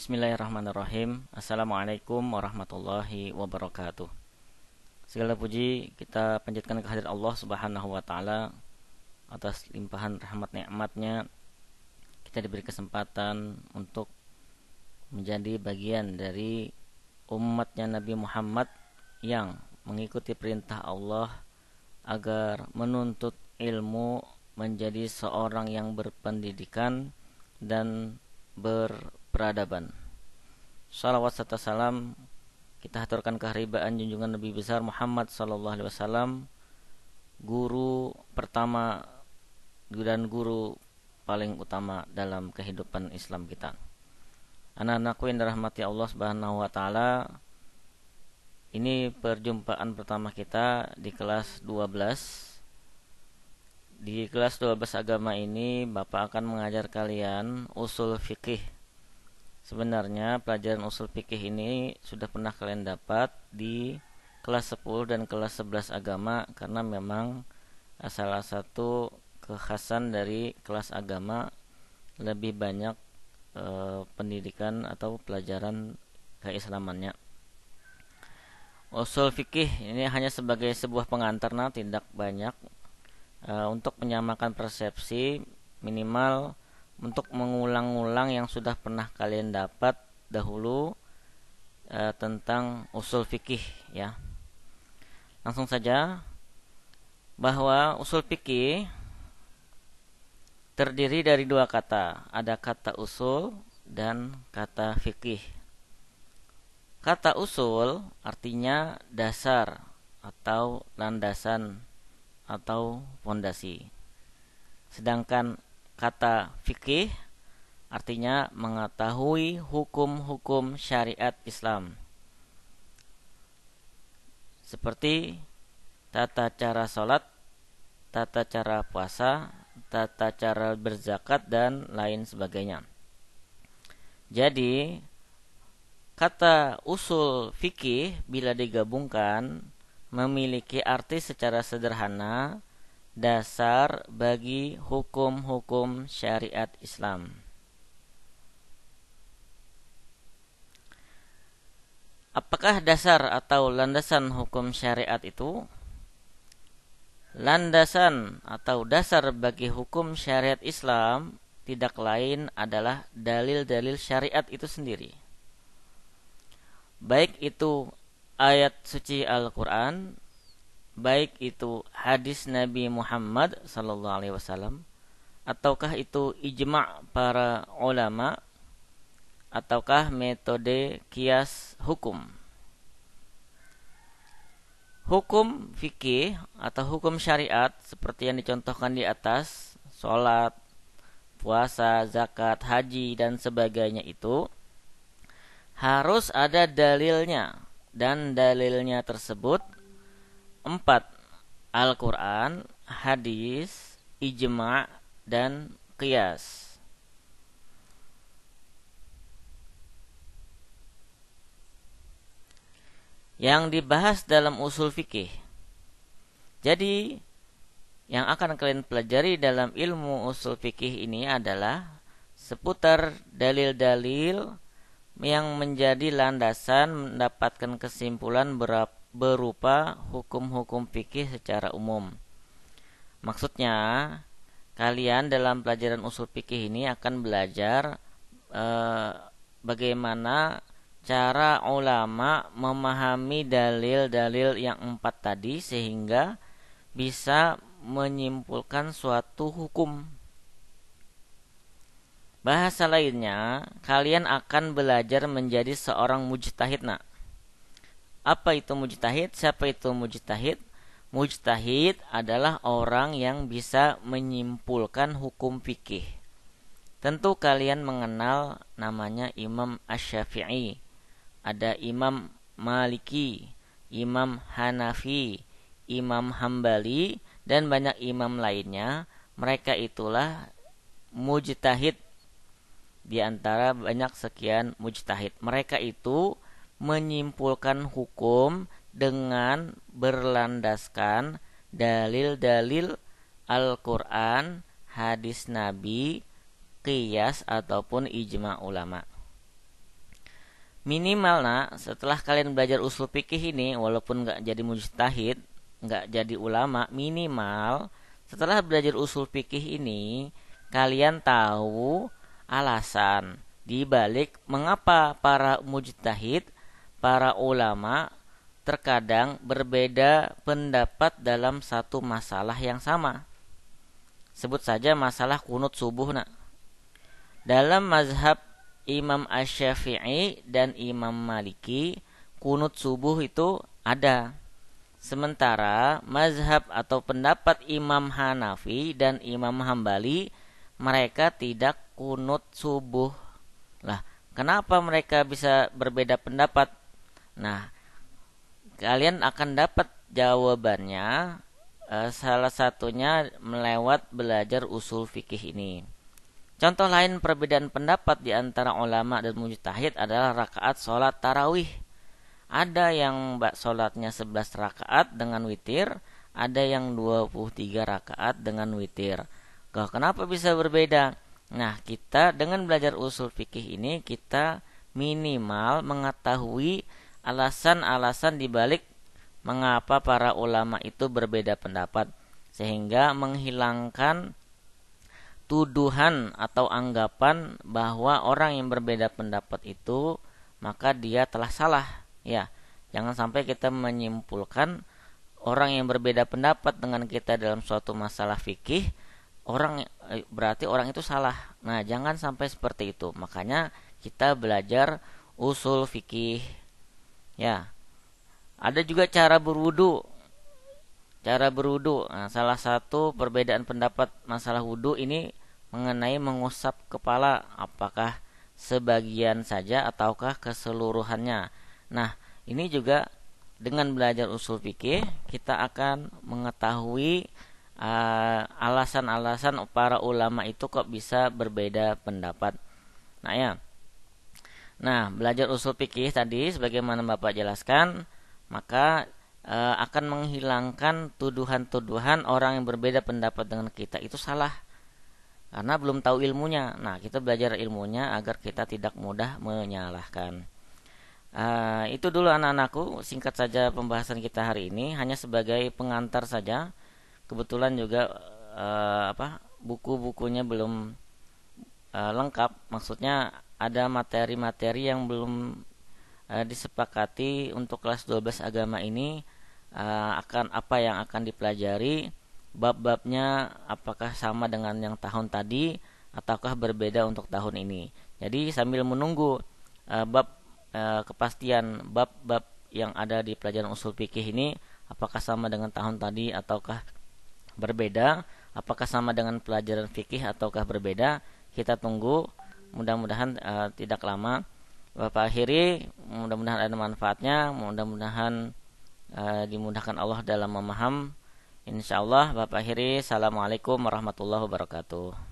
Bismillahirrahmanirrahim. Assalamualaikum warahmatullahi wabarakatuh. Segala puji kita panjatkan kehadirat Allah Subhanahu wa taala atas limpahan rahmat nikmatnya. Kita diberi kesempatan untuk menjadi bagian dari umatnya Nabi Muhammad yang mengikuti perintah Allah agar menuntut ilmu, menjadi seorang yang berpendidikan dan berperadaban. Salawat serta salam kita haturkan keharibaan junjungan Nabi besar Muhammad sallallahu alaihi wasallam, guru pertama dan guru paling utama dalam kehidupan Islam kita. Anak-anakku yang dirahmati Allah Subhanahu wa taala, ini perjumpaan pertama kita di kelas 12. Di kelas 12 agama ini Bapak akan mengajar kalian usul fikih. Sebenarnya pelajaran usul fikih ini sudah pernah kalian dapat di kelas 10 dan kelas 11 agama, karena memang salah satu kekhasan dari kelas agama lebih banyak pendidikan atau pelajaran keislamannya. Usul fikih ini hanya sebagai sebuah pengantar, tidak banyak, untuk menyamakan persepsi, minimal untuk mengulang-ulang yang sudah pernah kalian dapat dahulu tentang usul fikih ya. Langsung saja, bahwa usul fikih terdiri dari dua kata, ada kata usul dan kata fikih. Kata usul artinya dasar atau landasan atau fondasi. Sedangkan kata fikih artinya mengetahui hukum-hukum syariat Islam, seperti tata cara sholat, tata cara puasa, tata cara berzakat, dan lain sebagainya. Jadi kata usul fikih bila digabungkan memiliki arti secara sederhana dasar bagi hukum-hukum syariat Islam. Apakah dasar atau landasan hukum syariat itu? Landasan atau dasar bagi hukum syariat Islam tidak lain adalah dalil-dalil syariat itu sendiri. Baik itu ayat suci Al-Quran, baik itu hadis Nabi Muhammad sallallahu alaihi wasallam, ataukah itu ijma' para ulama, ataukah metode kias hukum. Hukum fikih atau hukum syariat seperti yang dicontohkan di atas, sholat, puasa, zakat, haji, dan sebagainya itu harus ada dalilnya. Dan dalilnya tersebut 4: Al-Quran, hadis, ijma', dan qiyas. Yang dibahas dalam usul fikih. Jadi yang akan kalian pelajari dalam ilmu usul fikih ini adalah seputar dalil-dalil yang menjadi landasan mendapatkan kesimpulan berupa hukum-hukum fikih secara umum. Maksudnya, kalian dalam pelajaran usul fikih ini akan belajar bagaimana cara ulama memahami dalil-dalil yang 4 tadi sehingga bisa menyimpulkan suatu hukum. Bahasa lainnya, kalian akan belajar menjadi seorang mujtahid. Apa itu mujtahid? Siapa itu mujtahid? Mujtahid adalah orang yang bisa menyimpulkan hukum fikih. Tentu kalian mengenal namanya Imam Asy-Syafi'i. Ada Imam Maliki, Imam Hanafi, Imam Hambali, dan banyak imam lainnya. Mereka itulah mujtahid. Di antara banyak sekian mujtahid, mereka itu menyimpulkan hukum dengan berlandaskan dalil-dalil Al-Quran, hadis Nabi, qiyas ataupun ijma' ulama. Minimal nak, setelah kalian belajar usul fikih ini, walaupun nggak jadi mujtahid, nggak jadi ulama, minimal setelah belajar usul fikih ini, kalian tahu alasan dibalik mengapa para mujtahid, para ulama terkadang berbeda pendapat dalam satu masalah yang sama. Sebut saja masalah kunut subuh nak. Dalam mazhab Imam Asy-Syafi'i dan Imam Maliki, kunut subuh itu ada. Sementara mazhab atau pendapat Imam Hanafi dan Imam Hambali, mereka tidak kunut subuh. Lah, kenapa mereka bisa berbeda pendapat? Nah, kalian akan dapat jawabannya, salah satunya melewat belajar usul fikih ini. Contoh lain perbedaan pendapat di antara ulama dan mujtahid adalah rakaat sholat tarawih. Ada yang sholatnya 11 rakaat dengan witir, ada yang 23 rakaat dengan witir. Kenapa bisa berbeda? Nah, kita dengan belajar usul fikih ini, kita minimal mengetahui alasan-alasan dibalik mengapa para ulama itu berbeda pendapat, sehingga menghilangkan tuduhan atau anggapan bahwa orang yang berbeda pendapat itu maka dia telah salah. Ya, jangan sampai kita menyimpulkan orang yang berbeda pendapat dengan kita dalam suatu masalah fikih, berarti orang itu salah. Nah, jangan sampai seperti itu. Makanya kita belajar usul fikih. Ya. Ada juga cara berwudu. Nah, salah satu perbedaan pendapat masalah wudu ini mengenai mengusap kepala, apakah sebagian saja ataukah keseluruhannya. Nah, ini juga dengan belajar usul fikih kita akan mengetahui alasan-alasan para ulama itu kok bisa berbeda pendapat. Nah, ya. Nah, belajar usul fikih tadi sebagaimana Bapak jelaskan, maka akan menghilangkan tuduhan-tuduhan orang yang berbeda pendapat dengan kita itu salah karena belum tahu ilmunya. Nah, kita belajar ilmunya agar kita tidak mudah menyalahkan. Itu dulu anak-anakku, singkat saja pembahasan kita hari ini, hanya sebagai pengantar saja. Kebetulan juga buku-bukunya belum lengkap, maksudnya ada materi-materi yang belum disepakati untuk kelas 12 agama ini, akan apa yang akan dipelajari. Bab-babnya apakah sama dengan yang tahun tadi ataukah berbeda untuk tahun ini. Jadi sambil menunggu kepastian bab-bab yang ada di pelajaran usul fikih ini apakah sama dengan tahun tadi ataukah berbeda, apakah sama dengan pelajaran fikih ataukah berbeda, kita tunggu. Mudah-mudahan tidak lama. Bapak akhiri, mudah-mudahan ada manfaatnya, mudah-mudahan dimudahkan Allah dalam memaham. Insyaallah Bapak akhiri. Assalamualaikum warahmatullahi wabarakatuh.